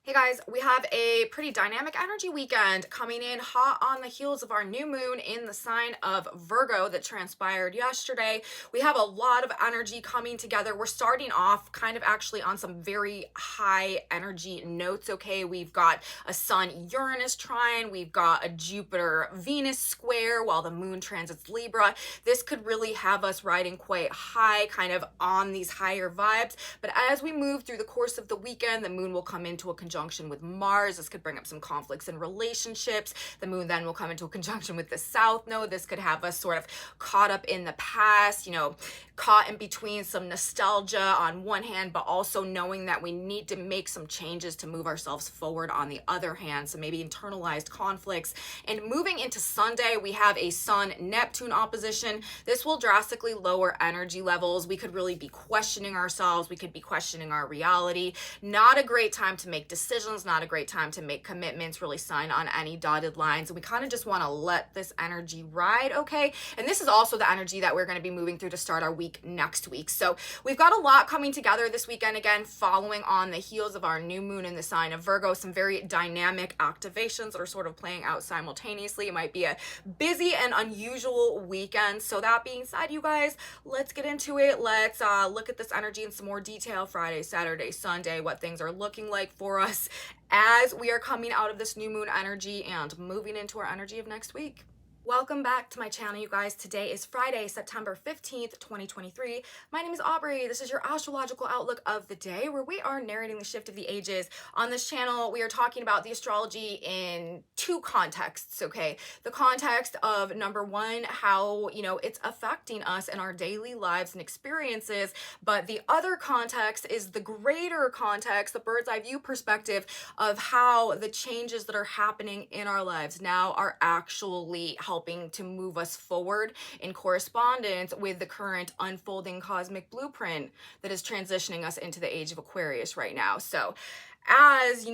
Hey guys, we have a pretty dynamic energy weekend coming in hot on the heels of our new moon in the sign of Virgo that transpired yesterday. We have a lot of energy coming together. We're starting off kind of actually on some very high energy notes, okay? We've got a Sun-Uranus trine, we've got a Jupiter-Venus square while the moon transits Libra. This could really have us riding quite high, kind of on these higher vibes. But as we move through the course of the weekend, the moon will come into a conjunction with Mars. This could bring up some conflicts in relationships. The moon then will come into a conjunction with the South Node. This could have us sort of caught up in the past, caught in between some nostalgia on one hand, but also knowing that we need to make some changes to move ourselves forward on the other hand. So maybe internalized conflicts. And moving into Sunday, we have a Sun-Neptune opposition. This will drastically lower energy levels. We could really be questioning ourselves. We could be questioning our reality. Not a great time to make decisions, not a great time to make commitments, really sign on any dotted lines. And we kind of just want to let this energy ride, okay? And this is also the energy that we're going to be moving through to start our week next week. So we've got a lot coming together this weekend, again, following on the heels of our new moon in the sign of Virgo. Some very dynamic activations that are sort of playing out simultaneously. It might be a busy and unusual weekend. So that being said, you guys, let's get into it. Let's look at this energy in some more detail. Friday, Saturday, Sunday, what things are looking like for us as we are coming out of this new moon energy and moving into our energy of next week. Welcome back to my channel, you guys. Today is Friday, September 15th, 2023. My name is Aubrey. This is your astrological outlook of the day, where we are narrating the shift of the ages. On this channel, we are talking about the astrology in two contexts, okay? The context of number one, how, it's affecting us in our daily lives and experiences, but the other context is the greater context, the bird's eye view perspective of how the changes that are happening in our lives now are actually helping to move us forward in correspondence with the current unfolding cosmic blueprint that is transitioning us into the age of Aquarius right now. So as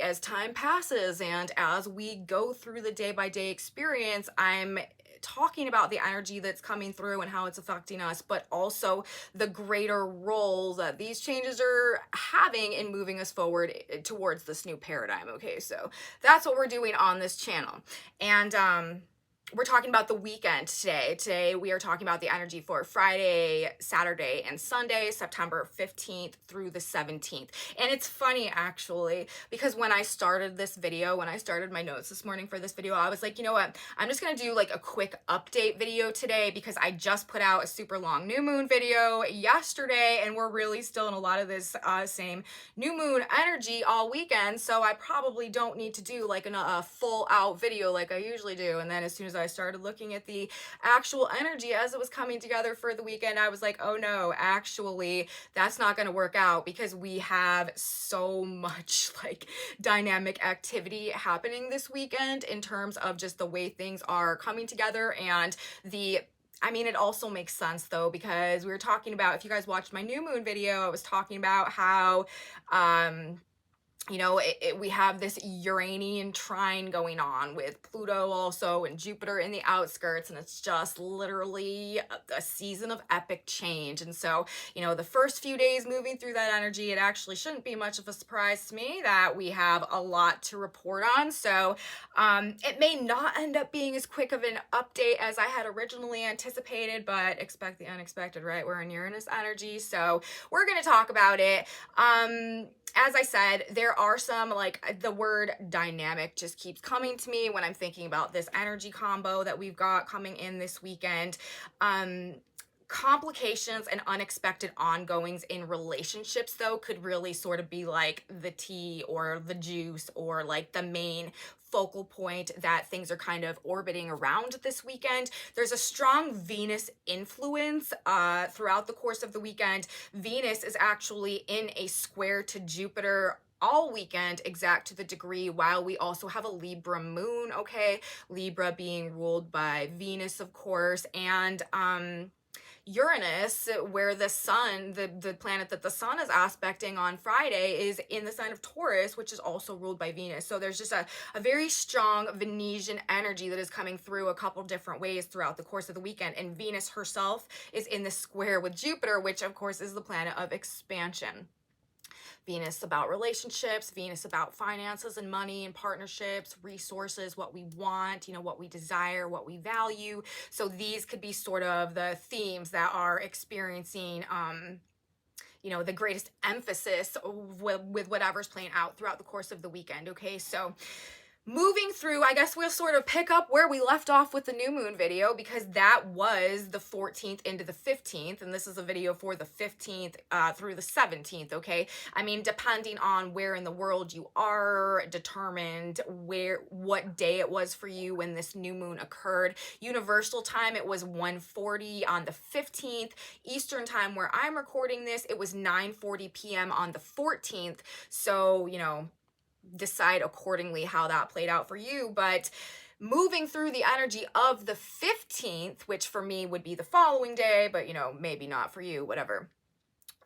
as time passes and as we go through the day-by-day experience, I'm talking about the energy that's coming through and how it's affecting us, but also the greater role that these changes are having in moving us forward towards this new paradigm. Okay, so that's what we're doing on this channel. And we're talking about the weekend today. Today we are talking about the energy for Friday, Saturday, and Sunday, September 15th through the 17th. And it's funny actually, because when I started this video, when I started my notes this morning for this video, I was like, you know what, I'm just gonna do like a quick update video today because I just put out a super long new moon video yesterday and we're really still in a lot of this same new moon energy all weekend. So I probably don't need to do like a full out video like I usually do. And then as soon as I started looking at the actual energy as it was coming together for the weekend, I was like, oh no, actually that's not going to work out because we have so much like dynamic activity happening this weekend in terms of just the way things are coming together. And it also makes sense though, because we were talking about, if you guys watched my new moon video, I was talking about how we have this Uranian trine going on with Pluto also and Jupiter in the outskirts, and it's just literally a season of epic change. And so, the first few days moving through that energy, it actually shouldn't be much of a surprise to me that we have a lot to report on. So it may not end up being as quick of an update as I had originally anticipated, but expect the unexpected, right? We're in Uranus energy, so we're going to talk about it. As I said, there are some, the word dynamic just keeps coming to me when I'm thinking about this energy combo that we've got coming in this weekend. Complications and unexpected ongoings in relationships, though, could really sort of be like the tea or the juice or like the main focal point that things are kind of orbiting around this weekend. There's a strong Venus influence throughout the course of the weekend. Venus is actually in a square to Jupiter all weekend, exact to the degree, while we also have a Libra moon, okay? Libra being ruled by Venus, of course, and Uranus, where the sun, the planet that the sun is aspecting on Friday, is in the sign of Taurus, which is also ruled by Venus. So there's just a very strong Venusian energy that is coming through a couple different ways throughout the course of the weekend. And Venus herself is in the square with Jupiter, which of course is the planet of expansion. Venus about relationships, Venus about finances and money and partnerships, resources, what we want, you know, what we desire, what we value. So these could be sort of the themes that are experiencing you know, the greatest emphasis with whatever's playing out throughout the course of the weekend. Okay, so moving through, I guess we'll sort of pick up where we left off with the new moon video, because that was the 14th into the 15th, and this is a video for the 15th through the 17th. Okay, I mean, depending on where in the world you are, determined what day it was for you when this new moon occurred. Universal time, it was 1:40 on the 15th. Eastern time, where I'm recording this, it was 9:40 p.m. on the 14th. So, you know, decide accordingly how that played out for you. But moving through the energy of the 15th, which for me would be the following day, but you know, maybe not for you, whatever.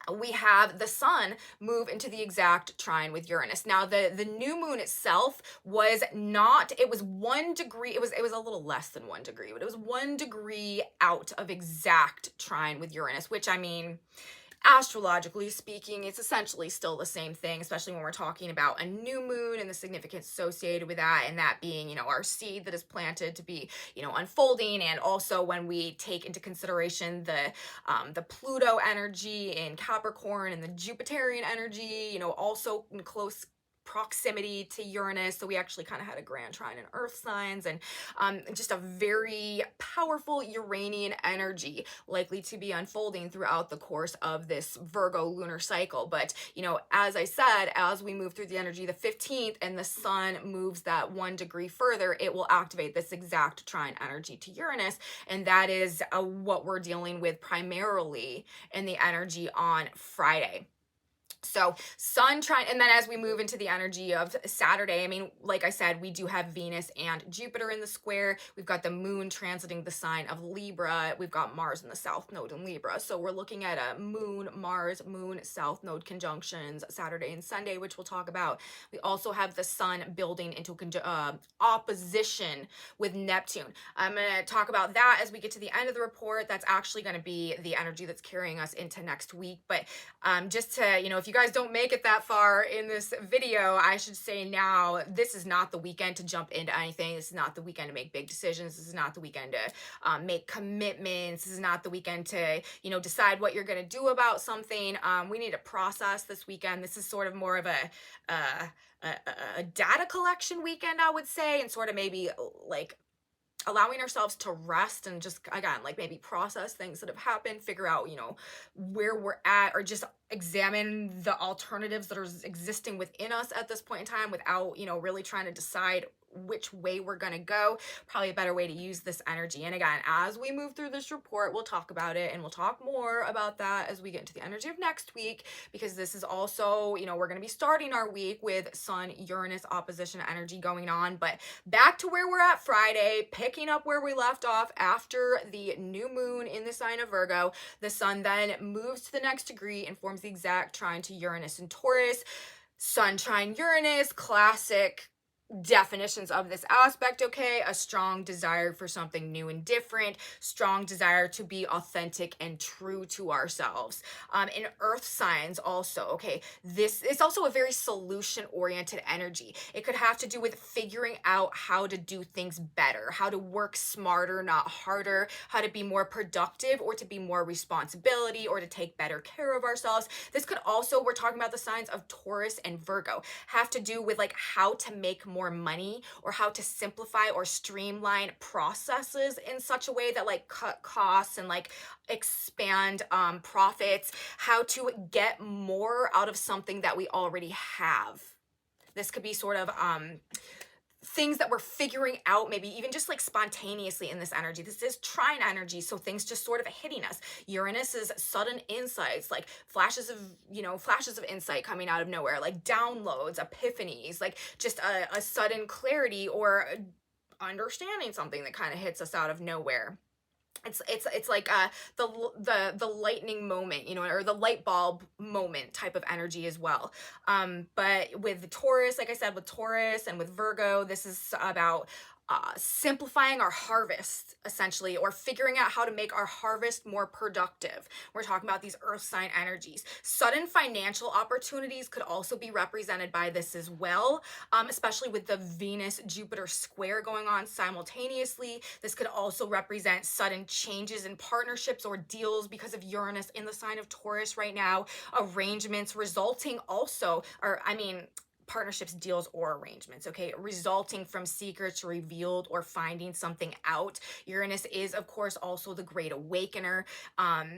We have the sun move into the exact trine with Uranus. Now, the new moon itself was not, it was 1 degree, it was a little less than 1 degree, but it was 1 degree out of exact trine with Uranus, which, I mean, astrologically speaking, it's essentially still the same thing, especially when we're talking about a new moon and the significance associated with that, and that being, you know, our seed that is planted to be, you know, unfolding. And also when we take into consideration the Pluto energy in Capricorn and the Jupiterian energy, you know, also in close proximity to Uranus. So we actually kind of had a grand trine in earth signs, and just a very powerful Uranian energy likely to be unfolding throughout the course of this Virgo lunar cycle. But, you know, as I said, as we move through the energy the 15th and the sun moves that 1 degree further, it will activate this exact trine energy to Uranus. And that is what we're dealing with primarily in the energy on Friday. So sun trine, and then as we move into the energy of Saturday, I mean, like I said, we do have Venus and Jupiter in the square. We've got the moon transiting the sign of Libra. We've got Mars in the south node in Libra. So we're looking at a moon, Mars, moon, south node conjunctions Saturday and Sunday, which we'll talk about. We also have the sun building into opposition with Neptune. I'm going to talk about that as we get to the end of the report. That's actually going to be the energy that's carrying us into next week. But just to, you know, if you guys don't make it that far in this video, I should say now, this is not the weekend to jump into anything. This is not the weekend to make big decisions. This is not the weekend to make commitments. This is not the weekend to, you know, decide what you're going to do about something. We need to process this weekend. This is sort of more of a data collection weekend, I would say, and sort of maybe like allowing ourselves to rest and just, again, like maybe process things that have happened, figure out, you know, where we're at, or just examine the alternatives that are existing within us at this point in time without, you know, really trying to decide which way we're going to go. Probably a better way to use this energy. And again, as we move through this report, we'll talk about it, and we'll talk more about that as we get into the energy of next week, because this is also, you know, we're going to be starting our week with Sun Uranus opposition energy going on. But back to where we're at Friday, picking up where we left off after the new moon in the sign of Virgo. The sun then moves to the next degree and forms the exact trine to Uranus and Taurus. Sun trine Uranus, classic definitions of this aspect. Okay, a strong desire for something new and different, strong desire to be authentic and true to ourselves. In earth signs also, okay, this is also a very solution oriented energy. It could have to do with figuring out how to do things better, how to work smarter, not harder, how to be more productive, or to be more responsibility, or to take better care of ourselves. This could also, we're talking about the signs of Taurus and Virgo, have to do with like how to make more money, or how to simplify or streamline processes in such a way that like cut costs and like expand profits, how to get more out of something that we already have. This could be sort of things that we're figuring out, maybe even just like spontaneously in this energy. This is trine energy, so things just sort of hitting us. Uranus is sudden insights, like flashes of, you know, flashes of insight coming out of nowhere, like downloads, epiphanies, like just a sudden clarity or understanding something that kind of hits us out of nowhere. It's like the lightning moment, you know, or the light bulb moment type of energy as well. But with Taurus, like I said, with Taurus and with Virgo, this is about simplifying our harvest, essentially, or figuring out how to make our harvest more productive. We're talking about these earth sign energies. Sudden financial opportunities could also be represented by this as well, especially with the Venus-Jupiter square going on simultaneously. This could also represent sudden changes in partnerships or deals because of Uranus in the sign of Taurus right now. Arrangements resulting also, or I mean, partnerships, deals, or arrangements, okay, resulting from secrets revealed or finding something out. Uranus is, of course, also the great awakener.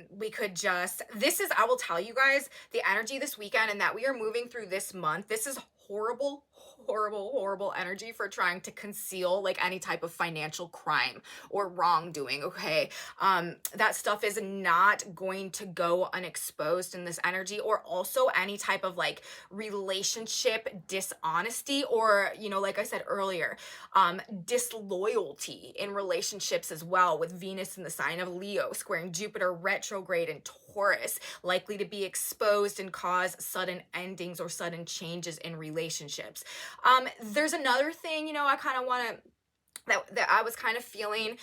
We could just, this is, I will tell you guys, the energy this weekend and that we are moving through this month, this is horrible energy for trying to conceal like any type of financial crime or wrongdoing, okay? That stuff is not going to go unexposed in this energy, or also any type of like relationship dishonesty, or, you know, like I said earlier, disloyalty in relationships as well, with Venus in the sign of Leo squaring Jupiter retrograde in Taurus, likely to be exposed and cause sudden endings or sudden changes in relationships. There's another thing, you know, I kind of want to, that I was kind of feeling.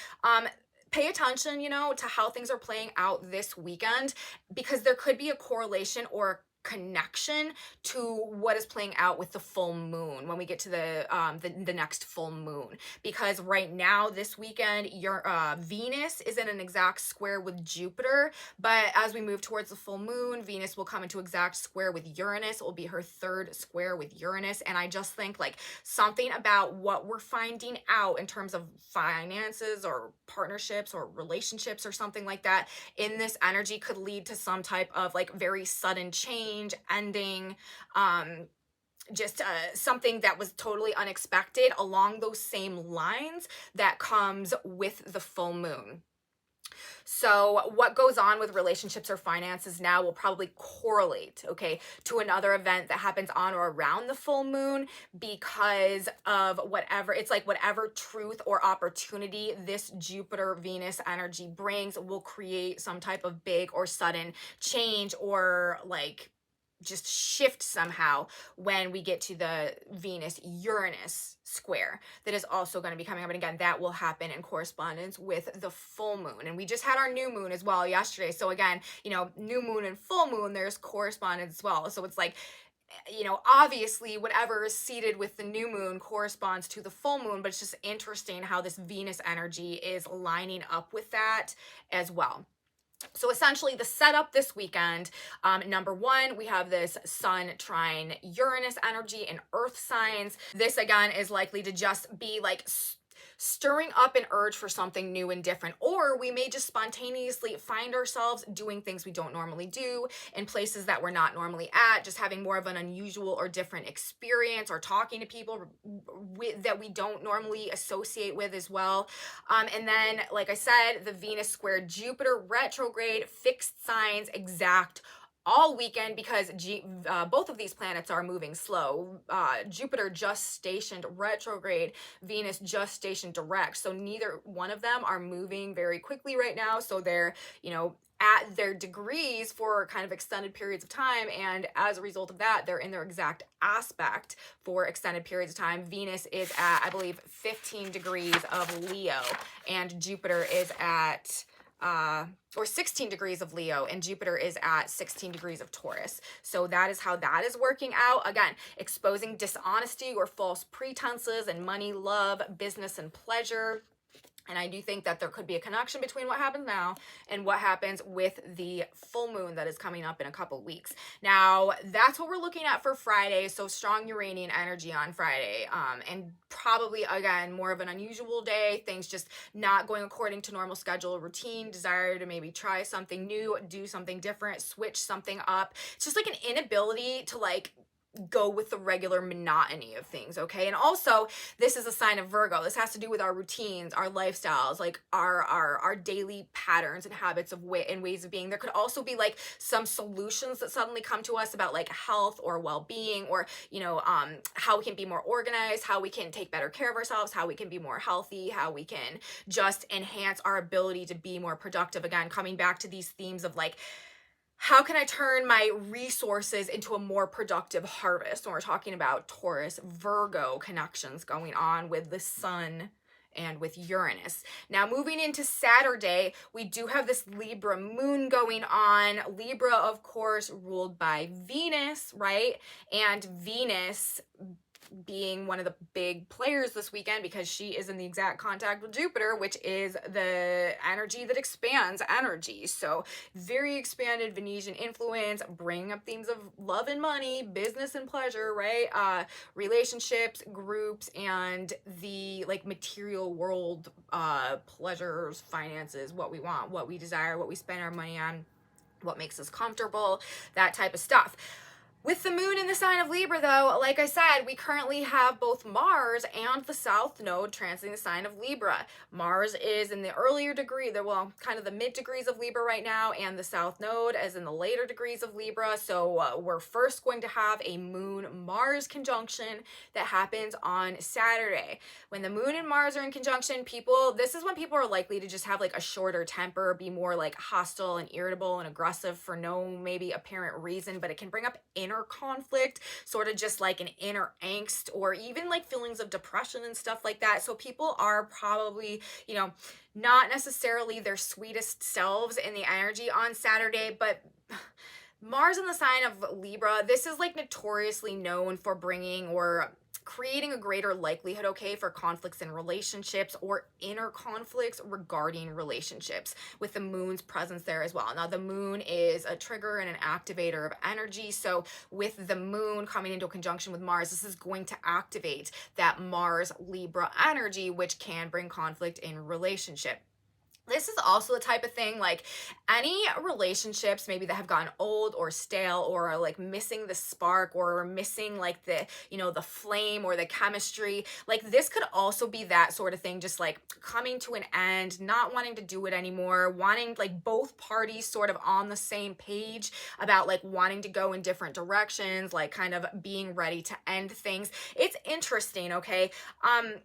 Pay attention, you know, to how things are playing out this weekend, because there could be a correlation or connection to what is playing out with the full moon when we get to the next full moon. Because right now this weekend your Venus is in an exact square with Jupiter, but as we move towards the full moon, Venus will come into exact square with Uranus. It will be her third square with Uranus, and I just think like something about what we're finding out in terms of finances or partnerships or relationships or something like that in this energy could lead to some type of like very sudden change, ending, just something that was totally unexpected along those same lines that comes with the full moon. So what goes on with relationships or finances now will probably correlate, okay, to another event that happens on or around the full moon, because of whatever, it's like whatever truth or opportunity this Jupiter Venus energy brings will create some type of big or sudden change, or like just shift somehow when we get to the Venus Uranus square that is also going to be coming up. And again, that will happen in correspondence with the full moon. And we just had our new moon as well yesterday. So again, you know, new moon and full moon, there's correspondence as well. So it's like, you know, obviously whatever is seated with the new moon corresponds to the full moon, but it's just interesting how this Venus energy is lining up with that as well. So essentially the setup this weekend, number one, we have this Sun trine Uranus energy in earth signs. This again is likely to just be like stirring up an urge for something new and different, or we may just spontaneously find ourselves doing things we don't normally do in places that we're not normally at, just having more of an unusual or different experience, or talking to people that we don't normally associate with as well. And then, like I said, the Venus square Jupiter retrograde, fixed signs, exact all weekend, because both of these planets are moving slow. Jupiter just stationed retrograde, Venus just stationed direct. So neither one of them are moving very quickly right now. So they're, you know, at their degrees for kind of extended periods of time, and as a result of that, they're in their exact aspect for extended periods of time. Venus is at, I believe, 15 degrees of Leo, and Jupiter is at or 16 degrees of Leo, and Jupiter is at 16 degrees of Taurus. So that is how that is working out. Again, exposing dishonesty or false pretenses in money, love, business, and pleasure. And I do think that there could be a connection between what happens now and what happens with the full moon that is coming up in a couple weeks. Now, that's what we're looking at for Friday. So strong Uranian energy on Friday. And probably, again, more of an unusual day. Things just not going according to normal schedule, routine, desire to maybe try something new, do something different, switch something up. It's just like an inability to like go with the regular monotony of things, okay? And also, this is a sign of Virgo. This has to do with our routines, our lifestyles, like our daily patterns and habits of and ways of being. There could also be like some solutions that suddenly come to us about like health or well-being, or, you know, how we can be more organized, how we can take better care of ourselves, how we can be more healthy, how we can just enhance our ability to be more productive. Again, coming back to these themes of like, how can I turn my resources into a more productive harvest when we're talking about Taurus, Virgo connections going on with the sun and with Uranus. Now, moving into Saturday, we do have this Libra moon going on. Libra, of course, ruled by Venus, right? And Venus being one of the big players this weekend because she is in the exact contact with Jupiter, which is the energy that expands energy. So very expanded Venetian influence, bringing up themes of love and money, business and pleasure, right? Relationships, groups, and the like material world, pleasures, finances, what we want, what we desire, what we spend our money on, what makes us comfortable, that type of stuff. With the moon in the sign of Libra, though, like I said, we currently have both Mars and the South Node transiting the sign of Libra. Mars is in the earlier degree, kind of the mid degrees of Libra right now, and the South Node is in the later degrees of Libra. So we're first going to have a Moon-Mars conjunction that happens on Saturday. When the Moon and Mars are in conjunction, this is when people are likely to just have like a shorter temper, be more like hostile and irritable and aggressive for no maybe apparent reason, but it can bring up inner conflict, sort of just like an inner angst, or even like feelings of depression and stuff like that. So people are probably, not necessarily their sweetest selves in the energy on Saturday, but Mars in the sign of Libra, this is like notoriously known for bringing or creating a greater likelihood, okay, for conflicts in relationships or inner conflicts regarding relationships, with the moon's presence there as well. Now, the moon is a trigger and an activator of energy. So with the moon coming into a conjunction with Mars, this is going to activate that Mars Libra energy, which can bring conflict in relationship. This is also the type of thing, like any relationships maybe that have gotten old or stale or are like missing the spark or missing like the, the flame or the chemistry. Like this could also be that sort of thing, just like coming to an end, not wanting to do it anymore, wanting like both parties sort of on the same page about like wanting to go in different directions, like kind of being ready to end things. It's interesting, okay?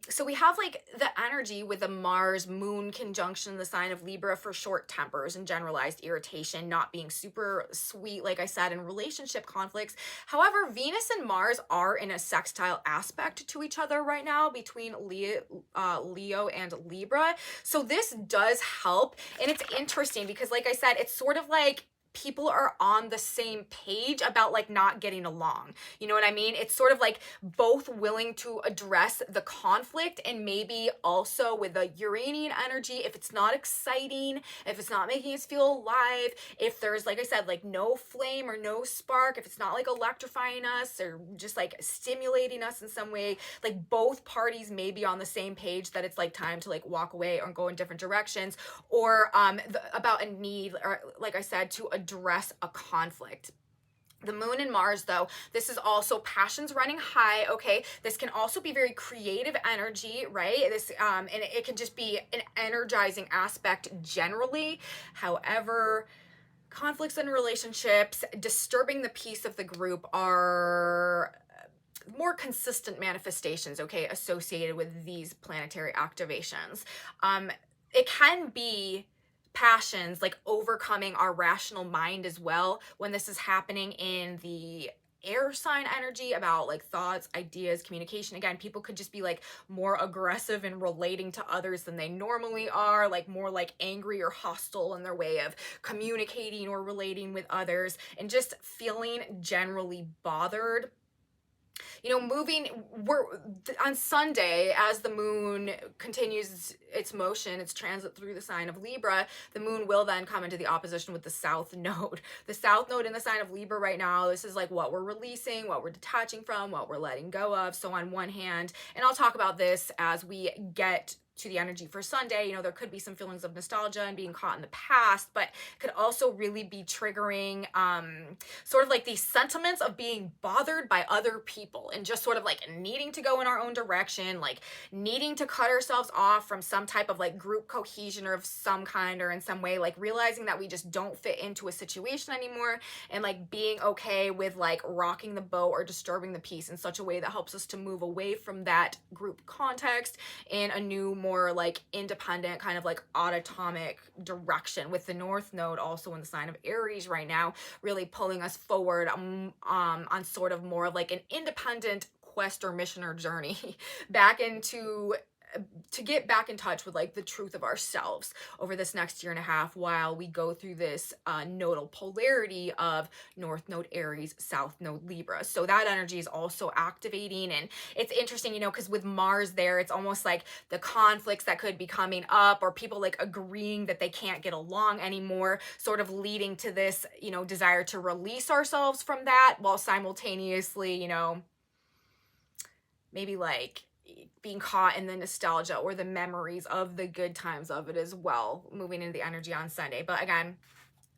So we have like the energy with the Mars Moon conjunction, the sign of Libra, for short tempers and generalized irritation, not being super sweet, like I said, in relationship conflicts. However, Venus and Mars are in a sextile aspect to each other right now between Leo and Libra. So this does help. And it's interesting because, like I said, it's sort of like people are on the same page about like not getting along. You know what I mean? It's sort of like both willing to address the conflict, and maybe also with the Uranian energy, if it's not exciting, if it's not making us feel alive, if there's, like I said, like no flame or no spark, if it's not like electrifying us or just like stimulating us in some way, like both parties may be on the same page that it's like time to like walk away or go in different directions, or about a need, or like I said, to address a conflict. The moon and Mars, though, this is also passions running high, okay? This can also be very creative energy, right? This and it can just be an energizing aspect generally. However, conflicts in relationships, disturbing the peace of the group are more consistent manifestations, okay, associated with these planetary activations. It can be passions like overcoming our rational mind as well when this is happening in the air sign energy, about like thoughts, ideas, communication. Again, people could just be like more aggressive in relating to others than they normally are, like more like angry or hostile in their way of communicating or relating with others, and just feeling generally bothered. We're on Sunday, as the moon continues its motion, its transit through the sign of Libra, the moon will then come into the opposition with the South Node. The South Node in the sign of Libra right now, this is like what we're releasing, what we're detaching from, what we're letting go of. So on one hand, and I'll talk about this as we get to the energy for Sunday, there could be some feelings of nostalgia and being caught in the past, but could also really be triggering sort of like these sentiments of being bothered by other people and just sort of like needing to go in our own direction, like needing to cut ourselves off from some type of like group cohesion or of some kind, or in some way like realizing that we just don't fit into a situation anymore, and like being okay with like rocking the boat or disturbing the peace in such a way that helps us to move away from that group context in a new, more like independent, kind of like autonomic direction, with the North Node also in the sign of Aries right now, really pulling us forward on sort of more of like an independent quest or mission or journey back into to get back in touch with like the truth of ourselves over this next year and a half while we go through this nodal polarity of North Node Aries, South Node Libra. So that energy is also activating, and it's interesting, you know, because with Mars there, it's almost like the conflicts that could be coming up, or people like agreeing that they can't get along anymore, sort of leading to this, you know, desire to release ourselves from that, while simultaneously, you know, maybe like being caught in the nostalgia or the memories of the good times of it as well, moving into the energy on Sunday. But again,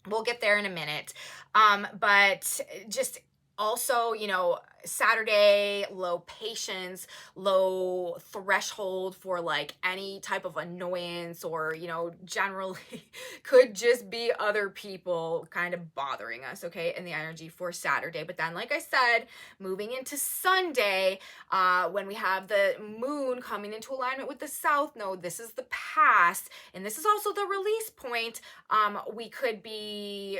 we'll get there in a minute. But just also, you know, Saturday, low patience, low threshold for like any type of annoyance, or, you know, generally could just be other people kind of bothering us, okay, in the energy for Saturday. But then, like I said, moving into Sunday, when we have the moon coming into alignment with the South Node, this is the past, and this is also the release point. We could be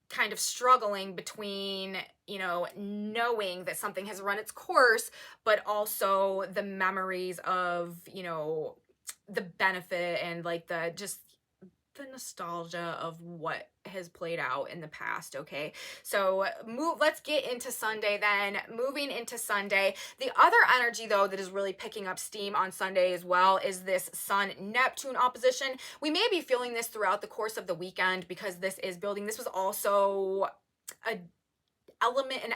kind of struggling between, you know, knowing that something has run its course, but also the memories of, you know, the benefit and like the just the nostalgia of what has played out in the past. Okay, so let's get into Sunday then. Moving into Sunday, the other energy though that is really picking up steam on Sunday as well is this Sun-Neptune opposition. We may be feeling this throughout the course of the weekend because this is building. This was also an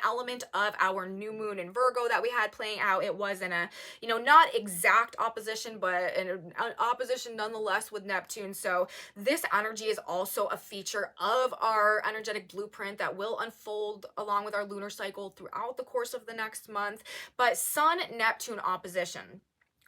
element of our new moon in Virgo that we had playing out. It was in a, you know, not exact opposition, but an opposition nonetheless with Neptune. So this energy is also a feature of our energetic blueprint that will unfold along with our lunar cycle throughout the course of the next month. But Sun-Neptune opposition,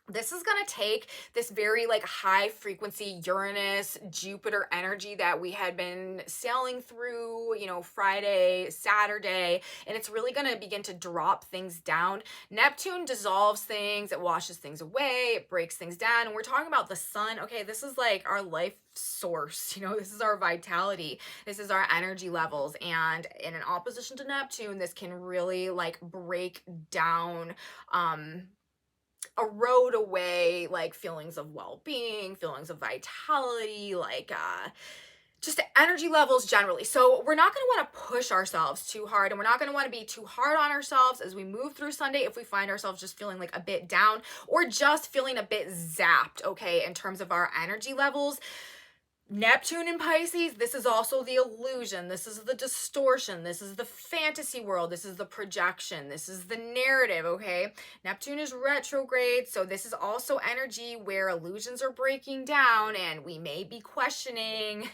this is going to take this very like high frequency Uranus, Jupiter energy that we had been sailing through, you know, Friday, Saturday, and it's really going to begin to drop things down. Neptune dissolves things, it washes things away, it breaks things down. And we're talking about the sun. Okay, this is like our life source, you know, this is our vitality, this is our energy levels. And in an opposition to Neptune, this can really like break down, erode away like feelings of well-being, feelings of vitality, like just energy levels generally. So we're not going to want to push ourselves too hard, and we're not going to want to be too hard on ourselves as we move through Sunday if we find ourselves just feeling like a bit down or just feeling a bit zapped, okay, in terms of our energy levels. Neptune in Pisces, this is also the illusion, this is the distortion, this is the fantasy world, this is the projection, this is the narrative, okay? Neptune is retrograde, so this is also energy where illusions are breaking down, and we may be questioning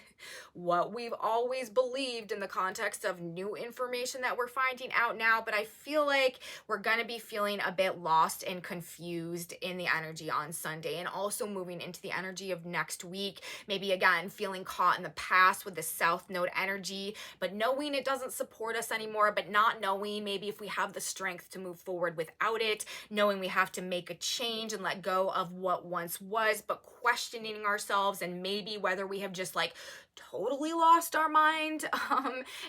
what we've always believed in the context of new information that we're finding out now. But I feel like we're going to be feeling a bit lost and confused in the energy on Sunday, and also moving into the energy of next week, maybe again feeling caught in the past with the South Node energy, but knowing it doesn't support us anymore, but not knowing maybe if we have the strength to move forward without it, knowing we have to make a change and let go of what once was, but questioning ourselves and maybe whether we have just like totally lost our mind,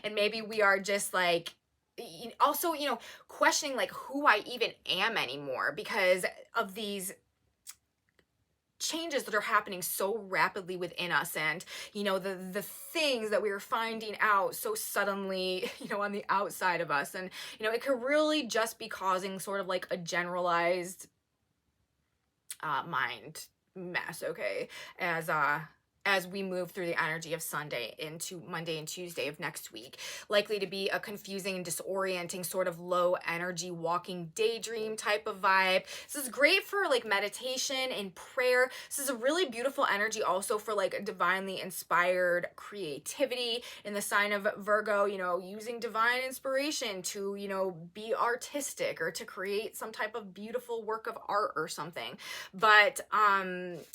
and maybe we are just like also, you know, questioning like who I even am anymore because of these changes that are happening so rapidly within us, and you know, the things that we are finding out so suddenly, you know, on the outside of us. And you know, it could really just be causing sort of like a generalized mind mess, okay, as we move through the energy of Sunday into Monday and Tuesday of next week. Likely to be a confusing and disorienting sort of low energy walking daydream type of vibe. This is great for like meditation and prayer. This is a really beautiful energy also for like divinely inspired creativity in the sign of Virgo, you know, using divine inspiration to, you know, be artistic or to create some type of beautiful work of art or something. But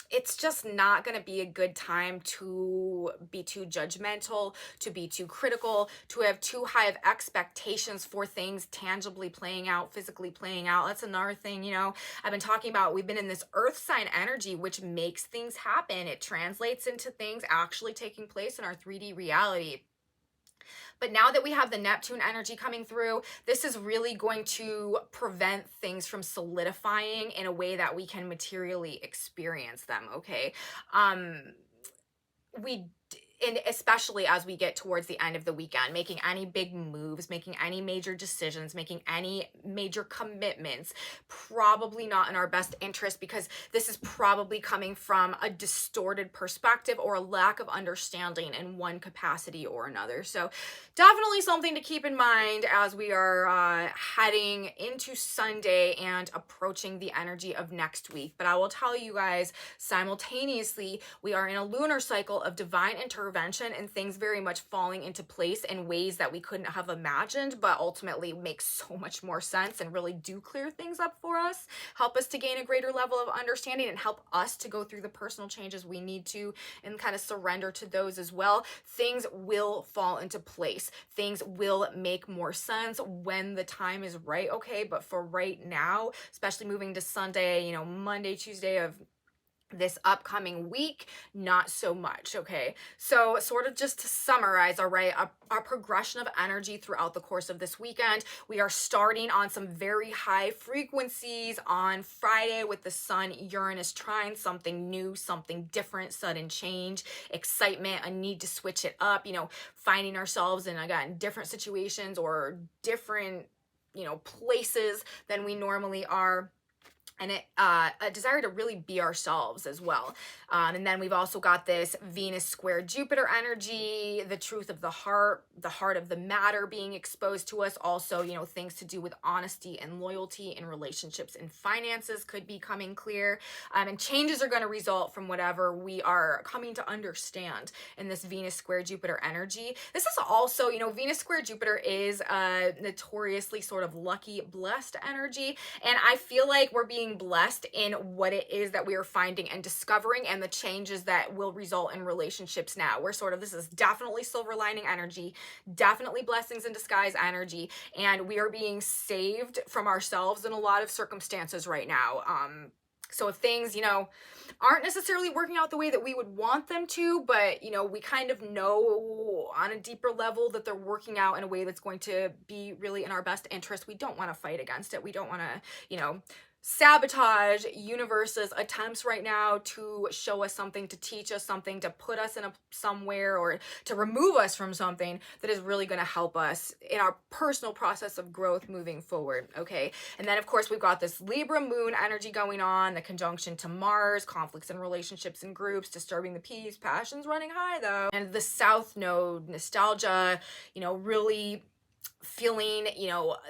it's just not going to be a good time to be too judgmental, to be too critical, to have too high of expectations for things tangibly playing out, physically playing out. That's another thing, you know, I've been talking about. We've been in this earth sign energy, which makes things happen. It translates into things actually taking place in our 3D reality. But now that we have the Neptune energy coming through, this is really going to prevent things from solidifying in a way that we can materially experience them, okay? We and especially as we get towards the end of the weekend, making any big moves, making any major decisions, making any major commitments, probably not in our best interest, because this is probably coming from a distorted perspective or a lack of understanding in one capacity or another. So definitely something to keep in mind as we are heading into Sunday and approaching the energy of next week. But I will tell you guys, simultaneously, we are in a lunar cycle of divine intervention and things very much falling into place in ways that we couldn't have imagined, but ultimately make so much more sense and really do clear things up for us, help us to gain a greater level of understanding, and help us to go through the personal changes we need to and kind of surrender to those as well. Things will fall into place. Things will make more sense when the time is right, okay? But for right now, especially moving to Sunday, Monday, Tuesday of this upcoming week, not so much, okay? So sort of just to summarize, all right, our progression of energy throughout the course of this weekend, we are starting on some very high frequencies on Friday with the Sun-Uranus trine, something new, something different, sudden change, excitement, a need to switch it up, finding ourselves in, again, different situations or different, places than we normally are. And a desire to really be ourselves as well. And then we've also got this Venus square Jupiter energy, the truth of the heart of the matter being exposed to us. Also, things to do with honesty and loyalty in relationships and finances could be coming clear. And changes are going to result from whatever we are coming to understand in this Venus square Jupiter energy. This is also, Venus square Jupiter is a notoriously sort of lucky, blessed energy. And I feel like we're being blessed in what it is that we are finding and discovering and the changes that will result in relationships now. This is definitely silver lining energy, definitely blessings in disguise energy, and we are being saved from ourselves in a lot of circumstances right now. So if things, aren't necessarily working out the way that we would want them to, but, we kind of know on a deeper level that they're working out in a way that's going to be really in our best interest, we don't want to fight against it. We don't want to, sabotage universe's attempts right now to show us something, to teach us something, to put us in somewhere, or to remove us from something that is really going to help us in our personal process of growth moving forward, okay? And then, of course, we've got this Libra moon energy going on, the conjunction to Mars, conflicts in relationships and groups, disturbing the peace, passions running high, though. And the South Node, nostalgia, really feeling,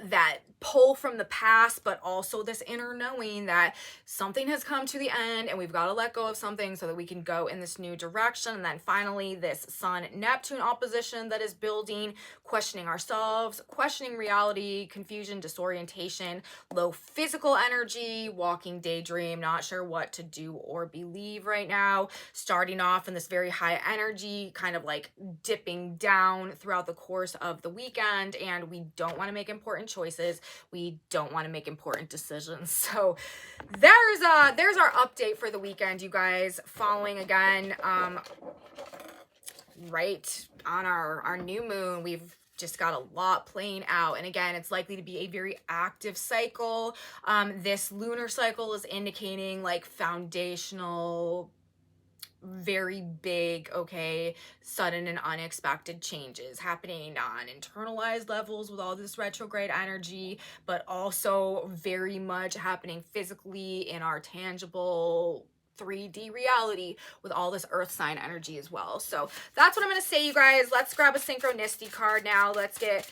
that pull from the past, but also this inner knowing that something has come to the end and we've got to let go of something so that we can go in this new direction. And then finally, this Sun-Neptune opposition that is building, questioning ourselves, questioning reality, confusion, disorientation, low physical energy, walking daydream, not sure what to do or believe right now, starting off in this very high energy, kind of like dipping down throughout the course of the weekend. And we don't want to make important choices. We don't want to make important decisions. So there's our update for the weekend, you guys. Following again, right on our new moon, we've just got a lot playing out. And again, it's likely to be a very active cycle. This lunar cycle is indicating like foundational, very big, okay, sudden and unexpected changes happening on internalized levels with all this retrograde energy, but also very much happening physically in our tangible 3D reality with all this earth sign energy as well. So that's what I'm going to say, you guys. Let's grab a synchronicity card now. Let's get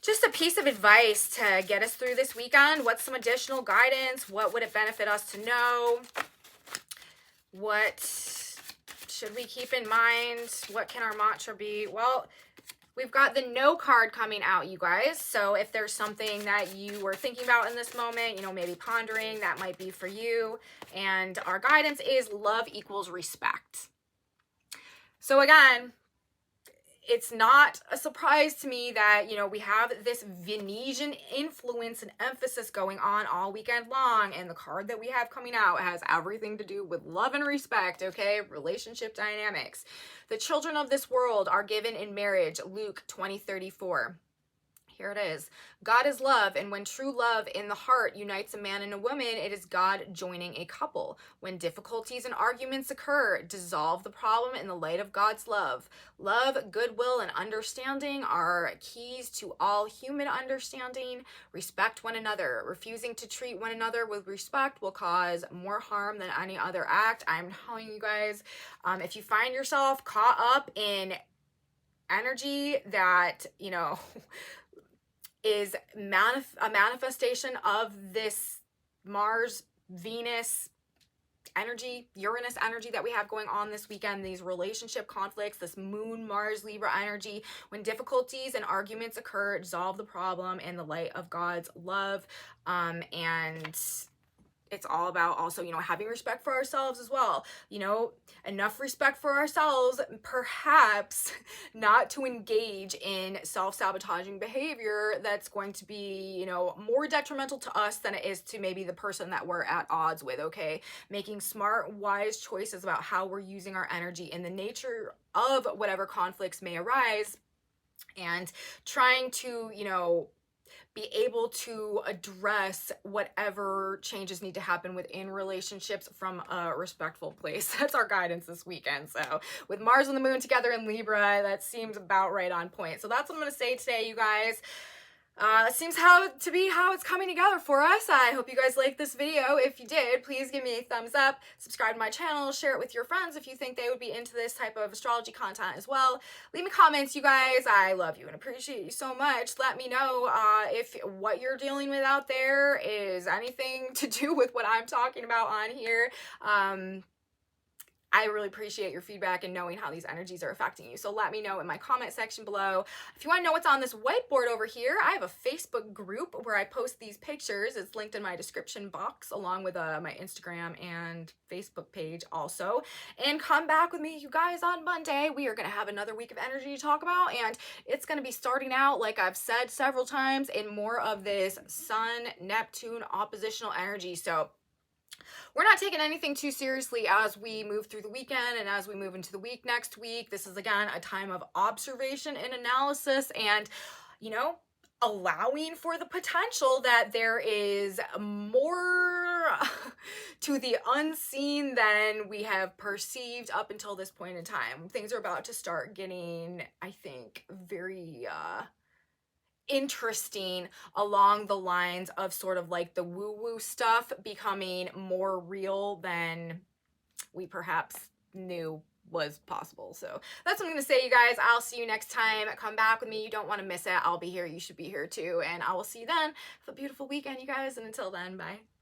just a piece of advice to get us through this weekend. What's some additional guidance? What would it benefit us to know? What should we keep in mind? What can our mantra be? Well, we've got the no card coming out, you guys. So if there's something that you were thinking about in this moment, maybe pondering, that might be for you. And our guidance is love equals respect. So again, it's not a surprise to me that, you know, we have this Venetian influence and emphasis going on all weekend long. And the card that we have coming out has everything to do with love and respect, okay? Relationship dynamics. The children of this world are given in marriage, Luke 20:34. Here it is. God is love, and when true love in the heart unites a man and a woman, it is God joining a couple. When difficulties and arguments occur, dissolve the problem in the light of God's love. Love, goodwill, and understanding are keys to all human understanding. Respect one another. Refusing to treat one another with respect will cause more harm than any other act. I'm telling you guys, if you find yourself caught up in energy that, you know, is a manifestation of this Mars, Venus energy, Uranus energy that we have going on this weekend, these relationship conflicts, this Moon, Mars, Libra energy. When difficulties and arguments occur, dissolve the problem in the light of God's love. And it's all about also, you know, having respect for ourselves as well. You know, enough respect for ourselves, perhaps not to engage in self-sabotaging behavior that's going to be, you know, more detrimental to us than it is to maybe the person that we're at odds with, okay? Making smart, wise choices about how we're using our energy in the nature of whatever conflicts may arise, and trying to, you know, be able to address whatever changes need to happen within relationships from a respectful place. That's our guidance this weekend. So with Mars and the Moon together in Libra, that seems about right on point. So that's what I'm going to say today, you guys. It seems to be how it's coming together for us. I hope you guys liked this video. If you did, please give me a thumbs up, subscribe to my channel, share it with your friends if you think they would be into this type of astrology content as well. Leave me comments, you guys. I love you and appreciate you so much. Let me know if what you're dealing with out there is anything to do with what I'm talking about on here. I really appreciate your feedback and knowing how these energies are affecting you. So let me know in my comment section below. If you want to know what's on this whiteboard over here, I have a Facebook group where I post these pictures. It's linked in my description box along with my Instagram and Facebook page also. And come back with me, you guys, on Monday. We are going to have another week of energy to talk about, and it's going to be starting out, like I've said several times, in more of this Sun-Neptune oppositional energy. So we're not taking anything too seriously as we move through the weekend and as we move into the week next week. This is, again, a time of observation and analysis and, you know, allowing for the potential that there is more to the unseen than we have perceived up until this point in time. Things are about to start getting, I think, very interesting along the lines of sort of like the woo-woo stuff becoming more real than we perhaps knew was possible. So that's what I'm going to say, you guys. I'll see you next time. Come back with me. You don't want to miss it. I'll be here. You should be here too. And I will see you then. Have a beautiful weekend, you guys. And until then, bye.